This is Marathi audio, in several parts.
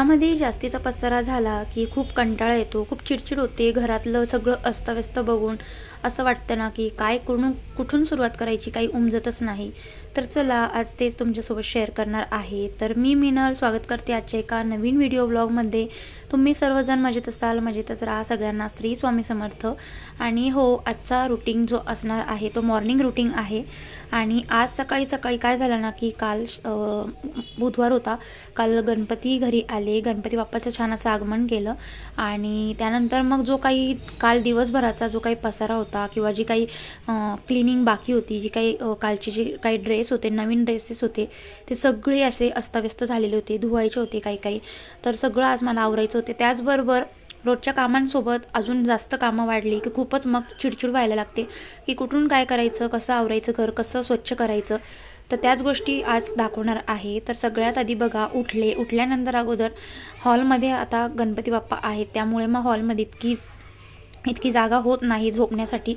घरामध्ये जास्तीचा पसारा झाला की खूप कंटाळा येतो, खूप चिडचिड होते. घरातलं सगळं अस्ताव्यस्त बघून असं वाटतं ना की काय कुठून सुरुवात करायची, काही उमजतच नाही. तर चला आज तेच तुमच्यासोबत शेअर करणार आहे. तर मी मीनल स्वागत करते आजच्या एका नवीन व्हिडिओ ब्लॉगमध्ये. तुम्ही सर्वजण मजेत असाल, मजेतच राहा. सगळ्यांना श्री स्वामी समर्थ. आणि हो, आजचा रुटीन जो असणार आहे तो मॉर्निंग रुटीन आहे. आणि आज सकाळी काय झालं ना की काल बुधवार होता. काल गणपती घरी आले, गणपती बाप्पाचं छान असं आगमन केलं. आणि त्यानंतर मग जो काही काल दिवसभराचा जो काही पसारा होता किंवा जी काही क्लिनिंग बाकी होती, जी काही कालचे जे काही ड्रेस होते, नवीन ड्रेसेस होते, ते सगळे असे अस्ताव्यस्त झालेले होते, धुवायचे होते काही. तर सगळं आज मला आवरायचं होते. त्याचबरोबर रोजच्या कामांसोबत अजून जास्त कामं वाढली की खूपच मग चिडचिड व्हायला लागते की कुठून काय करायचं, कसं आवरायचं, घर कसं स्वच्छ करायचं. तर त्याच गोष्टी आज दाखवणार आहे. तर सगळ्यात आधी बघा, उठल्यानंतर अगोदर हॉलमध्ये आता गणपती बाप्पा आहेत, त्यामुळे मग हॉलमध्ये इतकी जागा होत नाही झोपण्यासाठी.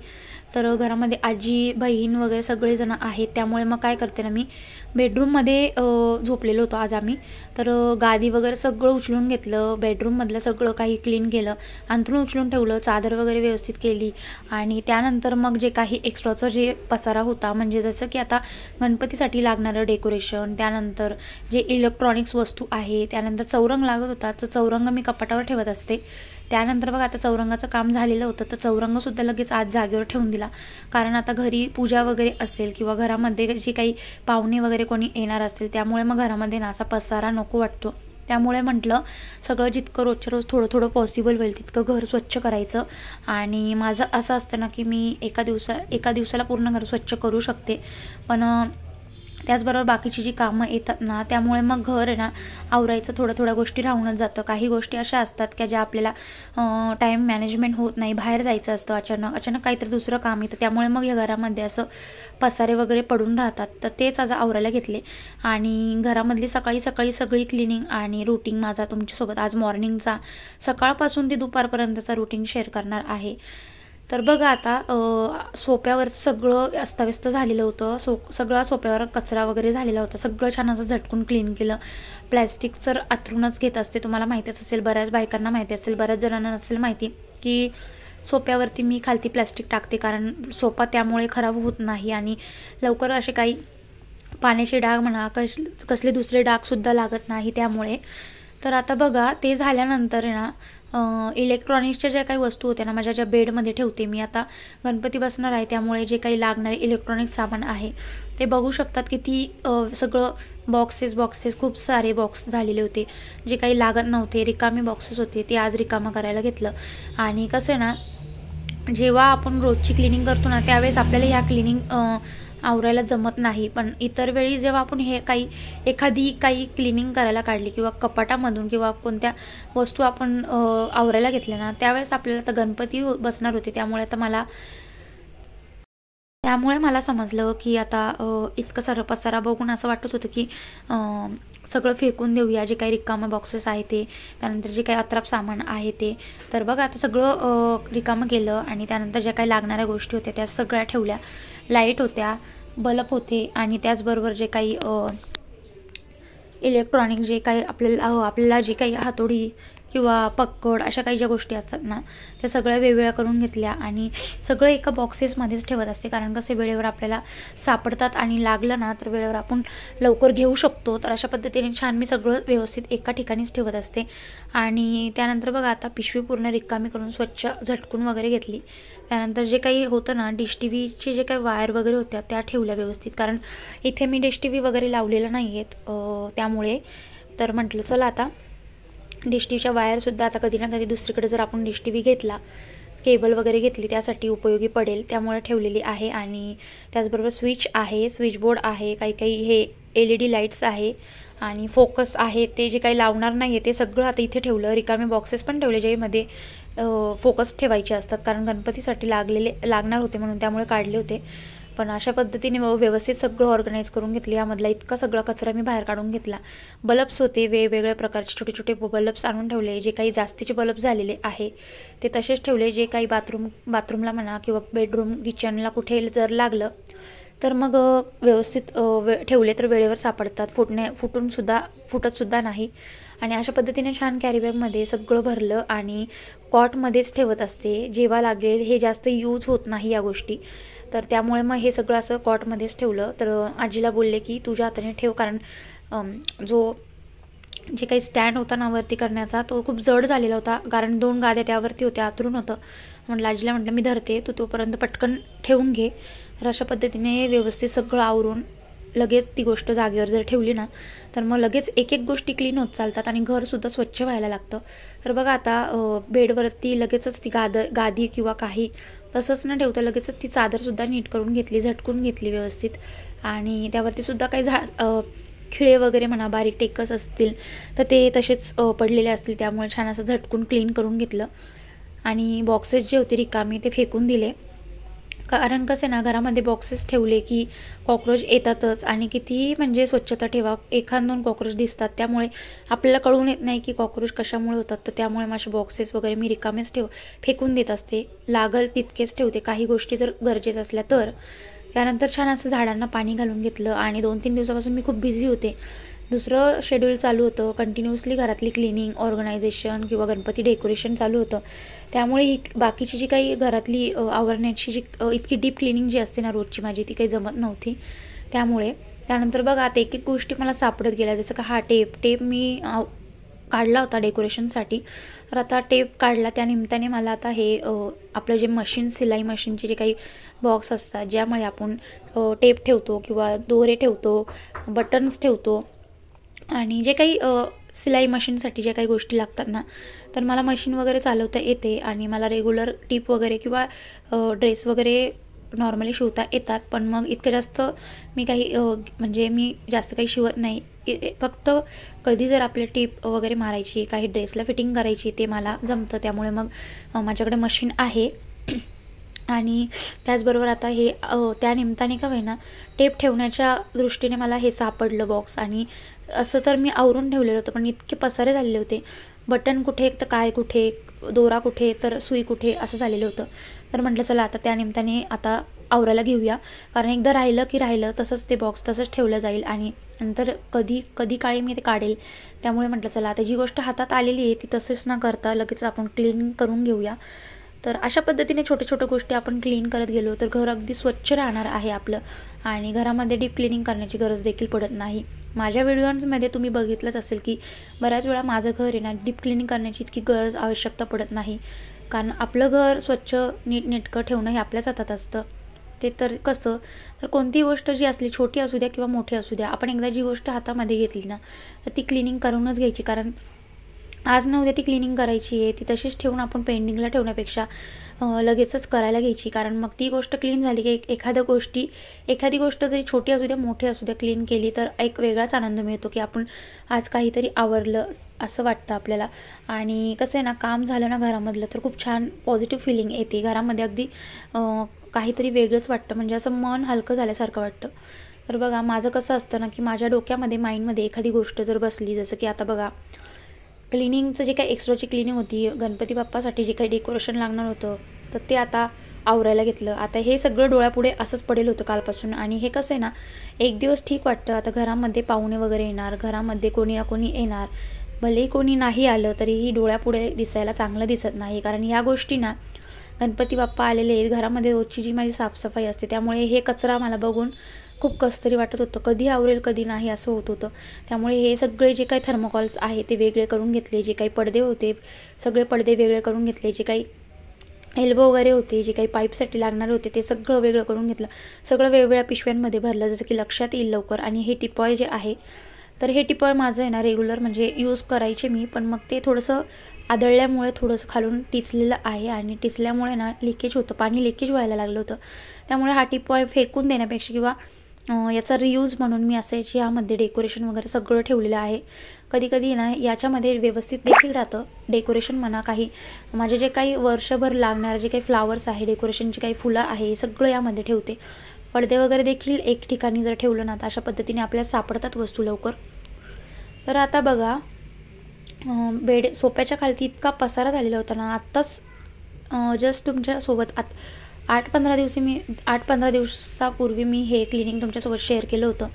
तर घरामध्ये आजी बहीण वगैरे सगळेजण आहेत, त्यामुळे मग काय करते ना, मी बेडरूममध्ये झोपलेलो होतो आज आम्ही. तर गादी वगैरे सगळं उचलून घेतलं, बेडरूममधलं सगळं काही क्लीन केलं, अंथरूण उचलून ठेवलं, चादर वगैरे व्यवस्थित केली. आणि त्यानंतर मग जे काही एक्स्ट्राचं जे पसारा होता, म्हणजे जसं की आता गणपतीसाठी लागणारं डेकोरेशन, त्यानंतर जे इलेक्ट्रॉनिक्स वस्तू आहे, त्यानंतर चौरंग लागत होता, तर चौरंग मी कपाटावर ठेवत असते. त्यानंतर बघा, आता चौरंगाचं काम झालेलं होतं, तर चौरंगसुद्धा लगेच आज जागेवर ठेवून दिला. कारण आता घरी पूजा वगैरे असेल किंवा घरामध्ये जे काही पाहुणे वगैरे कोणी येणार असेल, त्यामुळे मग घरामध्ये ना असा पसारा नको वाटतो. त्यामुळे म्हटलं सगळं जितकं रोजच्या रोज थोडं पॉसिबल होईल तितकं घर स्वच्छ करायचं. आणि माझं असं असतं ना की मी एका दिवसाला पूर्ण घर स्वच्छ करू शकते, पण त्याचबरोबर बाकीची जी कामं येतात ना, त्यामुळे मग घर आहे ना आवरायचं थोड्या गोष्टी राहूनच जातं. काही गोष्टी अशा असतात की ज्या आपल्याला टाईम मॅनेजमेंट होत नाही, बाहेर जायचं असतं, अचानक काहीतरी दुसरं काम येतं, त्यामुळे मग या घरामध्ये असं पसारे वगैरे पडून राहतात. तर तेच आज आवरायला घेतले. आणि घरामधली सकाळी सगळी क्लिनिंग आणि रुटीन माझा तुमच्यासोबत आज मॉर्निंगचा सकाळपासून ते दुपारपर्यंतचा रुटीन शेअर करणार आहे. तर बघा, आता सोप्यावरचं सगळं अस्ताव्यस्त झालेलं होतं. सगळा सोप्यावर कचरा वगैरे झालेला होता. सगळं छान असं झटकून क्लीन केलं. प्लॅस्टिक तर अंथरूणच घेत असते, तुम्हाला माहितीच असेल, बऱ्याच बायकांना माहिती असेल, बऱ्याच जणांना नसेल माहिती की सोप्यावरती मी खालती प्लॅस्टिक टाकते, कारण सोपा त्यामुळे खराब होत नाही आणि लवकर असे काही पाण्याचे डाग म्हणा, कसले दुसरे डागसुद्धा लागत नाही त्यामुळे. तर आता बघा, ते झाल्यानंतर आहे ना इलेक्ट्रॉनिक्सच्या ज्या काही वस्तू होत्या ना, माझ्या ज्या बेडमध्ये ठेवते मी. आता गणपती बसणार आहे, त्यामुळे जे काही लागणारे इलेक्ट्रॉनिक सामान आहे ते बघू शकतात किती सगळं बॉक्सेस खूप सारे बॉक्स झालेले होते. जे काही लागत नव्हते, रिकामे बॉक्सेस होते, ते आज रिकामं करायला घेतलं. आणि कसं आहे ना, जेव्हा आपण रोजची क्लिनिंग करतो ना, त्यावेळेस आपल्याला ह्या क्लिनिंग आवरायला जमत नाही. पण इतर वेळी जेव्हा आपण एखादी काही क्लिनिंग करायला काढली किंवा कपाटामधून किंवा कोणत्या वस्तू आपण आवरायला घेतल्या ना, त्यावेळेस आपल्याला आता गणपती बसणार होते, त्यामुळे मला समजलं की आता इतकं सारं पसारा बघून असं वाटत होतं की सगळं फेकून देऊया, जे काही रिकामं बॉक्सेस आहे ते, त्यानंतर जे काही अत्राप सामान आहे ते. तर बघा, आता सगळं रिकामं केलं. आणि त्यानंतर ज्या काही लागणाऱ्या गोष्टी होत्या त्या सगळ्या ठेवल्या. लाईट होत्या, बल्ब होते, आणि त्याचबरोबर जे काही इलेक्ट्रॉनिक जे काही आपल्याला जे काही हातोडी किंवा पक्कड अशा काही ज्या गोष्टी असतात ना, त्या सगळ्या वेगवेगळ्या करून घेतल्या. आणि सगळं एका बॉक्सेसमध्येच ठेवत असते, कारण कसे वेळेवर आपल्याला सापडतात आणि लागलं ना तर वेळेवर आपण लवकर घेऊ शकतो. तर अशा पद्धतीने छान मी सगळं व्यवस्थित एका ठिकाणीच ठेवत असते. आणि त्यानंतर बघा, आता पिशवी पूर्ण रिकामी करून स्वच्छ झटकून वगैरे घेतली. त्यानंतर जे काही होतं ना, डिश टी व्हीचे जे काही वायर वगैरे होत्या त्या ठेवल्या व्यवस्थित, कारण इथे मी डिश टी व्ही वगैरे लावलेलं नाही आहेत त्यामुळे. तर म्हटलं चला, आता डिश टी व्हीच्या वायरसुद्धा आता कधी ना कधी दुसरीकडे जर आपण डिश टी व्ही घेतला, केबल वगैरे घेतली, त्यासाठी उपयोगी पडेल, त्यामुळे ठेवलेली आहे. आणि त्याचबरोबर स्विच बोर्ड आहे, काही हे LED लाईट्स आहे आणि फोकस आहे, ते जे काही लावणार नाही आहे ते सगळं आता इथे ठेवलं. रिकामे बॉक्सेस पण ठेवले ज्यामध्ये फोकस ठेवायचे असतात, कारण गणपतीसाठी लागणार होते म्हणून त्यामुळे काढले होते. पण अशा पद्धतीने व्यवस्थित सगळं ऑर्गनाईज करून घेतलं. यामधला इतका सगळा कचरा मी बाहेर काढून घेतला. बल्ब्स होते, वेगवेगळ्या प्रकारचे छोटे बल्ब्स आणून ठेवले. जे काही जास्तीचे बल्ब झालेले आहे ते तसेच ठेवले. जे काही बाथरूमला म्हणा किंवा बेडरूम किचनला कुठे जर लागलं तर मग व्यवस्थित ठेवले तर वेळेवर सापडतात, फुटतसुद्धा नाही. आणि अशा पद्धतीने छान कॅरीबॅगमध्ये सगळं भरलं आणि कॉटमध्येच ठेवत असते. जेव्हा लागेल, हे जास्त यूज होत नाही या गोष्टी, तर त्यामुळे मग हे सगळं असं कॉटमध्येच ठेवलं. तर आजीला बोलले की तुझ्या हाताने ठेव, कारण जे काही स्टँड होता ना वरती करण्याचा, तो खूप जड झालेला होता, कारण 2 गाद्या त्यावरती होत्या, आतरून होतं. म्हटलं आजीला, म्हटलं मी धरते, तू तोपर्यंत पटकन ठेवून घे. तर अशा पद्धतीने व्यवस्थित सगळं आवरून लगेच ती गोष्ट जागेवर जर ठेवली ना, तर मग लगेच एक एक गोष्टी क्लीन होत चालतात आणि घरसुद्धा स्वच्छ व्हायला लागतं. तर बघा आता बेडवरती लगेचच ती गादी किंवा काही तसंच न ठेवता लगेचच ती चादरसुद्धा नीट करून घेतली, झटकून घेतली व्यवस्थित. आणि त्यावरती सुद्धा काही खिळे वगैरे म्हणा, बारीक टेकस असतील तर ते तसेच पडलेले असतील, त्यामुळे छान असं झटकून क्लीन करून घेतलं. आणि बॉक्सेस जे होते रिकामी ते फेकून दिले, कारण कसं ना, घरामध्ये बॉक्सेस ठेवले की कॉक्रोच येतातच आणि कितीही म्हणजे स्वच्छता ठेवा, 1-2 कॉक्रोच दिसतात, त्यामुळे आपल्याला कळून येत नाही की कॉक्रोच कशामुळे होतात. तर त्यामुळे माझे बॉक्सेस वगैरे मी रिकामेच फेकून देत असते, लागल तितकेच ठेवते, काही गोष्टी जर गरजेच्या असल्या तर. त्यानंतर छान असं झाडांना पाणी घालून घेतलं आणि 2-3 दिवसापासून मी खूप बिझी होते. दुसरं शेड्यूल चालू होतं, कंटिन्युअसली घरातली क्लिनिंग, ऑर्गनायझेशन किंवा गणपती डेकोरेशन चालू होतं. त्यामुळे ही बाकीची जी काही घरातली आवरण्याची जी इतकी डीप क्लिनिंग जी असते ना रोजची माझी, ती काही जमत नव्हती. त्यानंतर बघा आता एक एक गोष्टी मला सापडत गेल्या, जसं का हा टेप मी काढला होता डेकोरेशनसाठी. तर आता टेप काढला, त्या निमित्ताने मला आता हे आपलं जे मशीन, सिलाई मशीनचे जे काही बॉक्स असतात, ज्यामुळे आपण टेप ठेवतो किंवा दोरे ठेवतो, बटन्स ठेवतो आणि जे काही सिलाई मशीनसाठी ज्या काही गोष्टी लागतात ना, तर मला मशीन वगैरे चालवता येते आणि मला रेग्युलर टिप वगैरे किंवा ड्रेस वगैरे नॉर्मली शिवता येतात. पण मग इतकं जास्त मी काही म्हणजे मी जास्त काही शिवत नाही. फक्त कधी जर आपले टिप वगैरे मारायची, काही ड्रेसला फिटिंग करायची, ते मला जमतं. त्यामुळे मग माझ्याकडे मशीन आहे. आणि त्याचबरोबर आता हे त्या निमित्ताने का होईना टेप ठेवण्याच्या दृष्टीने मला हे सापडलं बॉक्स. आणि असं तर मी आवरून ठेवलेलं होतं, पण इतके पसारे झालेले होते, बटन कुठे तर काय कुठे, दोरा कुठे तर सुई कुठे, असं झालेलं होतं. तर म्हटलं चला आता त्या निमित्ताने आता आवरायला घेऊया, कारण एकदा राहिलं की राहिलं, तसंच ते बॉक्स तसंच ठेवलं जाईल आणि नंतर कधी काळी मी ते काढेल. त्यामुळे म्हटलं चला आता जी गोष्ट हातात आलेली आहे ती तसेच न करता लगेच आपण क्लीन करून घेऊया. तर अशा पद्धतीने छोट्या गोष्टी आपण क्लीन करत गेलो तर घर अगदी स्वच्छ राहणार आहे आपलं आणि घरामध्ये डीप क्लिनिंग करण्याची गरज देखील पडत नाही. माझ्या व्हिडिओमध्ये तुम्ही बघितलंच असेल की बऱ्याच वेळा माझं घर आहे ना, डीप क्लिनिंग करण्याची इतकी आवश्यकता पडत नाही, कारण आपलं घर स्वच्छ नीटनेटकं ठेवणं हे आपल्याच हातात असतं. ते तर कसं, तर कोणतीही गोष्ट जी असली, छोटी असू द्या किंवा मोठी असू द्या, आपण एकदा जी गोष्ट हातामध्ये घेतली ना, तर ती क्लिनिंग करूनच घ्यायची. कारण आज न उद्या ती क्लिनिंग करायची आहे, ती तशीच ठेवून आपण पेंडिंगला ठेवण्यापेक्षा लगेचच करायला घ्यायची. कारण मग ती गोष्ट क्लीन झाली की एखादी गोष्ट जरी छोटी असू द्या मोठी असू द्या, क्लीन केली तर एक वेगळाच आनंद मिळतो की आपण आज काहीतरी आवरलं असं वाटतं आपल्याला. आणि कसं आहे ना, काम झालं ना घरामधलं तर खूप छान पॉझिटिव्ह फिलिंग येते घरामध्ये, अगदी काहीतरी वेगळंच वाटतं, म्हणजे असं मन हलकं झाल्यासारखं वाटतं. तर बघा माझं कसं असतं ना, की माझ्या डोक्यामध्ये, माइंडमध्ये एखादी गोष्ट जर बसली, जसं की आता बघा क्लिनिंगचं जे काही एक्स्ट्राची क्लिनिंग होती, गणपती बाप्पासाठी जे काही डेकोरेशन लागणार होतं, तर ते आता आवरायला घेतलं. आता हे सगळं डोळ्यापुढे असंच पडेल होतं कालपासून. आणि हे कसं आहे ना, एक दिवस ठीक वाटतं, आता घरामध्ये पाहुणे वगैरे येणार, घरामध्ये कोणी ना कोणी येणार, भलेही कोणी नाही आलं तरीही डोळ्यापुढे दिसायला चांगलं दिसत नाही. कारण ह्या गोष्टी ना, गणपती बाप्पा आलेले आहेत, घरामध्ये रोजची जी माझी साफसफाई असते, त्यामुळे हे कचरा मला बघून खूप कसतरी वाटत होतं, कधी आवरेल कधी नाही असं होत होतं. त्यामुळे हे सगळे जे काही थर्मोकॉल्स आहे ते वेगळे करून घेतले, जे काही पडदे होते सगळे पडदे वेगळे करून घेतले, जे काही एल्बो वगैरे होते, जे काही पाईपसाठी लागणारे होते ते सगळं वेगळं करून घेतलं, सगळं वेगवेगळ्या पिशव्यांमध्ये भरलं, जसं की लक्षात येईल लवकर. आणि हे टिपॉय जे आहे, तर हे टिपॉय माझं आहे ना रेग्युलर म्हणजे यूज करायचे मी, पण मग ते थोडंसं आदळल्यामुळे थोडंसं खालून टिचलेलं आहे आणि टिचल्यामुळे ना लिकेज होतं, पाणी लिकेज व्हायला लागलं होतं. त्यामुळे हा टिपॉय फेकून देण्यापेक्षा किंवा याचा रियूज म्हणून मी असं यामध्ये डेकोरेशन वगैरे सगळं ठेवलेलं आहे. कधी ना याच्यामध्ये व्यवस्थित देखील राहतं डेकोरेशन म्हणा, काही माझे जे काही वर्षभर लागणारे जे काही फ्लावर्स आहे, डेकोरेशनची काही फुलं आहे, सगळं यामध्ये ठेवते. पडदे वगैरे देखील एक ठिकाणी जर ठेवलं ना, तर अशा पद्धतीने आपल्याला सापडतात वस्तू लवकर. तर आता बघा सोफ्याच्या खालती इतका पसारा झालेला होता ना, आत्ताच जस्ट तुमच्यासोबत 8-15 दिवसापूर्वी मी हे क्लिनिंग तुमच्यासोबत शेअर केलं होतं.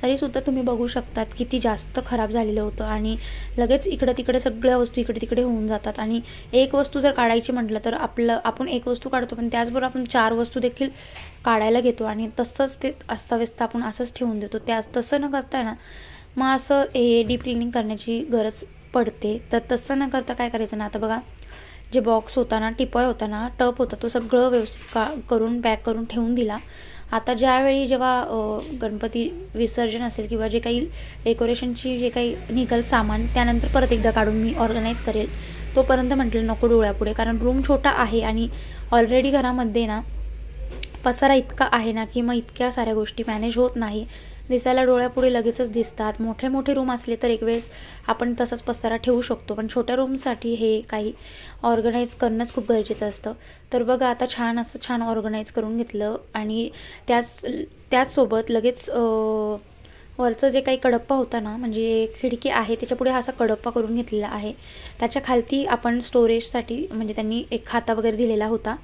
तरीसुद्धा तुम्ही बघू शकतात किती जास्त खराब झालेलं होतं आणि लगेच इकडं तिकडे सगळ्या वस्तू इकडे तिकडे होऊन जातात. आणि एक वस्तू जर काढायची म्हटलं तर आपण एक वस्तू काढतो, पण त्याचबरोबर आपण 4 वस्तू देखील काढायला घेतो आणि तसंच ते अस्ताव्यस्त आपण असंच ठेवून देतो. तसं न करता ना मग असं हे डीप क्लिनिंग करण्याची गरज पडते. तर तसं न करता काय करायचं ना, आता बघा जे बॉक्स होता ना, टिपॉय होता ना, टप होता, तो सगळं व्यवस्थित करून पॅक करून ठेवून दिला. आता ज्यावेळी जेव्हा गणपती विसर्जन असेल किंवा जे काही डेकोरेशनची जे काही निघेल सामान, त्यानंतर परत एकदा काढून मी ऑर्गनाईज करेल. तोपर्यंत म्हटलं नको डोळ्यापुढे, कारण रूम छोटा आहे आणि ऑलरेडी घरामध्ये ना पसारा इतका आहे ना की मग इतक्या साऱ्या गोष्टी मॅनेज होत नाही. दिसायला डोळ्यापुढे लगेचच दिसतात. मोठे मोठे रूम असले तर एक वेळेस आपण तसाच पसारा ठेवू शकतो, पण छोट्या रूमसाठी हे काही ऑर्गनाईज करणंच खूप गरजेचं असतं. तर बघा आता छान ऑर्गनाईज करून घेतलं आणि त्याचसोबत लगेच वरचं जे काही कडप्पा होता ना, म्हणजे खिडकी आहे त्याच्यापुढे असा कडप्पा करून घेतलेला आहे. त्याच्या खालती आपण स्टोरेजसाठी म्हणजे त्यांनी एक खाता वगैरे दिलेला होता,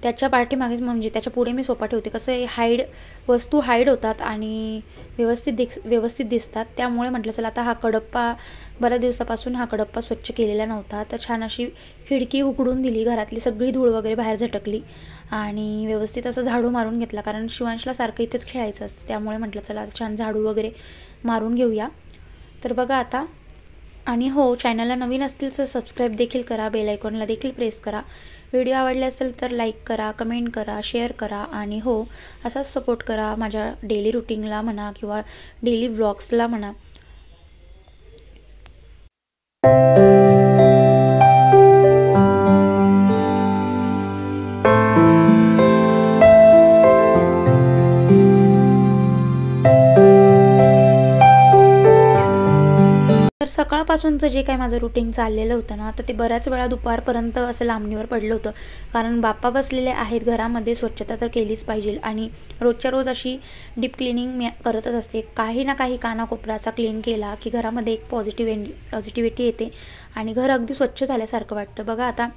त्याच्या पाठीमागेच म्हणजे त्याच्या पुढे मी सोफा ठेवते. कसं आहे वस्तू हाईड होतात आणि व्यवस्थित दिसतात. त्यामुळे म्हटलं चला आता हा कडप्पा बऱ्याच दिवसापासून हा कडप्पा स्वच्छ केलेला नव्हता, तर छान अशी खिडकी उघडून दिली. घरातली सगळी धूळ वगैरे बाहेर झटकली आणि व्यवस्थित असं झाडू मारून घेतला, कारण शिवांशला सारखं इथेच खेळायचं असतं. त्यामुळे म्हटलं चला छान झाडू वगैरे मारून घेऊया. तर बघा आता, आणि हो, चॅनलला नवीन असतील तर सबस्क्राईब देखील करा, बेल आयकॉनला देखील प्रेस करा. व्हिडिओ आवडले असेल तर लाईक करा, कमेंट करा, शेअर करा आणि हो असाच सपोर्ट करा माझ्या डेली रुटीनला म्हणा किंवा डेली व्लॉग्सला म्हणा. तर सकाळपासूनचं जे काही माझं रुटीन चाललेलं होतं ना, तर ते बऱ्याच वेळा दुपारपर्यंत असं लांबणीवर पडलं होतं, कारण बाप्पा बसलेले आहेत घरामध्ये. स्वच्छता तर केलीच पाहिजे आणि रोजच्या रोज अशी डीप क्लिनिंग मी करतच असते. काही ना काही कानाकोपराचा क्लीन केला की घरामध्ये एक पॉझिटिव्हिटी येते आणि घर अगदी स्वच्छ झाल्यासारखं वाटतं. बघा आता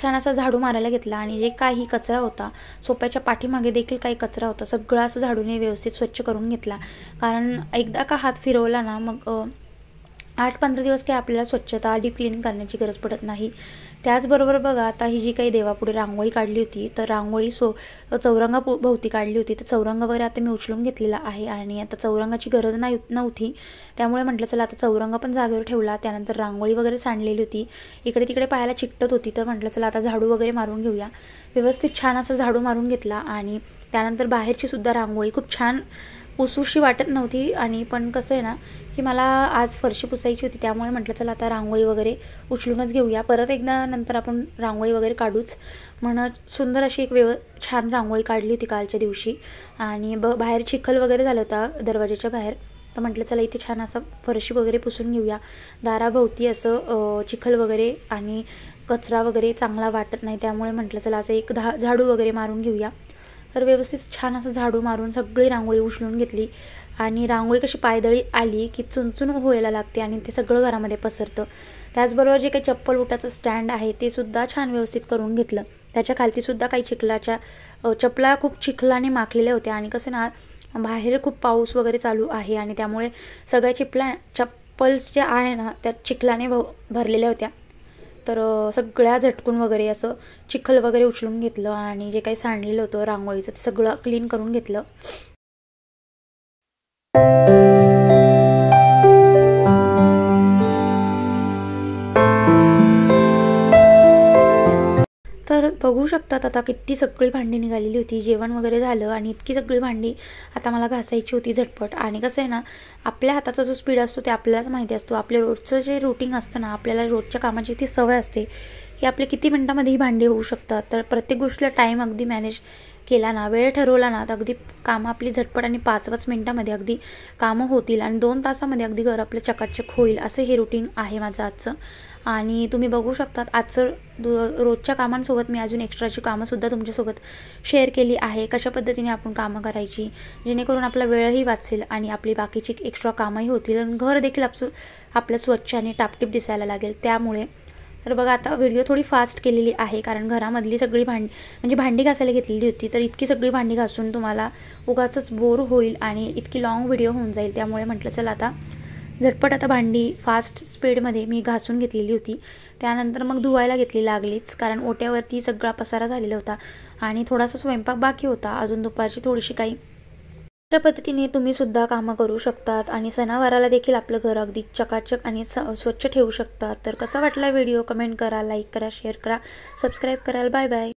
छान असा झाडू मारायला घेतला आणि जे काही कचरा होता, सोप्याच्या पाठीमागे देखील काही कचरा होता, सगळं असं झाडूने व्यवस्थित स्वच्छ करून घेतला. कारण एकदा का हात फिरवला ना, मग 8-15 दिवस काही आपल्याला स्वच्छता डीप क्लिनिंग करण्याची गरज पडत नाही. त्याचबरोबर बघा आता ही जी काही देवापुढे रांगोळी काढली होती, तर रांगोळी चौरंगाभोवती काढली होती. तर चौरंग वगैरे आता मी उचलून घेतलेला आहे आणि आता चौरंगाची गरज नव्हती, त्यामुळे म्हटलं चला आता चौरंग पण जागेवर ठेवला. त्यानंतर रांगोळी वगैरे सांडलेली होती, इकडे तिकडे पायाला चिकटत होती, तर म्हटलं चला आता झाडू वगैरे मारून घेऊया. व्यवस्थित छान असं झाडू मारून घेतला आणि त्यानंतर बाहेरची सुद्धा रांगोळी खूप छान पुसूशी वाटत नव्हती. आणि पण कसं आहे ना की मला आज फरशी पुसायची होती, त्यामुळे म्हटलं चला आता रांगोळी वगैरे उचलूनच घेऊया. परत एकदा नंतर आपण रांगोळी वगैरे काढूच म्हणत सुंदर अशी छान रांगोळी काढली होती कालच्या दिवशी. आणि बाहेर चिखल वगैरे झालं होता दरवाजाच्या बाहेर, तर म्हटलं चला इथे छान असं फरशी वगैरे पुसून घेऊया. दाराभोवती असं चिखल वगैरे आणि कचरा वगैरे चांगला वाटत नाही, त्यामुळे म्हटलं चला असं एक झाडू वगैरे मारून घेऊया. तर व्यवस्थित छान असं झाडू मारून सगळी रांगोळी उचलून घेतली. आणि रांगोळी कशी पायदळी आली की चुनचुन व्हायला लागते आणि ते सगळं घरामध्ये पसरतं. त्याचबरोबर जे काही चप्पल बुटाचं स्टँड आहे ते सुद्धा छान व्यवस्थित करून घेतलं. त्याच्या खालतीसुद्धा काही चपला खूप चिखलाने माखलेल्या होत्या आणि कसं ना बाहेर खूप पाऊस वगैरे चालू आहे आणि त्यामुळे सगळ्या चप्पल्स ज्या आहे ना त्या चिखलाने भरलेल्या होत्या. तर सगळ्या झटकून वगैरे असं चिखल वगैरे उचलून घेतलं आणि जे काही सांडलेलं होतं रांगोळीचं ते सगळं क्लीन करून घेतलं. तर बघू शकतात आता किती सगळी भांडी निघालेली होती. जेवण वगैरे झालं आणि इतकी सगळी भांडी आता मला घासायची होती झटपट. आणि कसं आहे ना, आपल्या हाताचा जो स्पीड असतो ते आपल्यालाच माहिती असतो. आपल्या रोजचं जे रुटीन असतं ना, आपल्याला रोजच्या कामाची ती सवय असते की आपले किती मिनटामध्ये ही भांडी होऊ शकतात. तर प्रत्येक गोष्टीला टाईम अगदी मॅनेज केला ना, वेळ ठरवला ना, तर अगदी कामं आपली झटपट आणि 5-5 मिनटामध्ये अगदी कामं होतील आणि 2 तासामध्ये अगदी घर आपलं चकाचक होईल. असं हे रुटीन आहे माझं आजचं. आणि तुम्ही बघू शकतात आजचं रोजच्या कामांसोबत मी अजून एक्स्ट्राची कामंसुद्धा तुमच्यासोबत शेअर केली आहे. कशा पद्धतीने आपण कामं करायची जेणेकरून आपला वेळही वाचेल आणि आपली बाकीची एक्स्ट्रा कामंही होतील आणि घर देखील आपलं स्वच्छ आणि टापटीप दिसायला लागेल. त्यामुळे तर बघा आता व्हिडिओ थोडी फास्ट केलेली आहे, कारण घरामधली सगळी म्हणजे भांडी घासायला घेतलेली होती. तर इतकी सगळी भांडी घासून तुम्हाला उगाचच बोर होईल आणि इतकी लाँग व्हिडिओ होऊन जाईल. त्यामुळे म्हटलं चला आता झटपट आता भांडी फास्ट स्पीडमध्ये मी घासून घेतलेली होती. त्यानंतर मग धुवायला घेतली लागलीच, कारण ओट्यावरती सगळा पसारा झालेला होता आणि थोडासा स्वयंपाक बाकी होता. अजून दुपारची थोडीशी काही. अशा पद्धतीने तुम्ही सुद्धा कामं करू शकतात आणि सणावाराला देखील आपलं घर अगदी चकाचक आणि स्वच्छ ठेवू शकतात. तर कसा वाटला व्हिडिओ कमेंट करा, लाईक करा, शेअर करा, सबस्क्राईब कराल. Bye bye.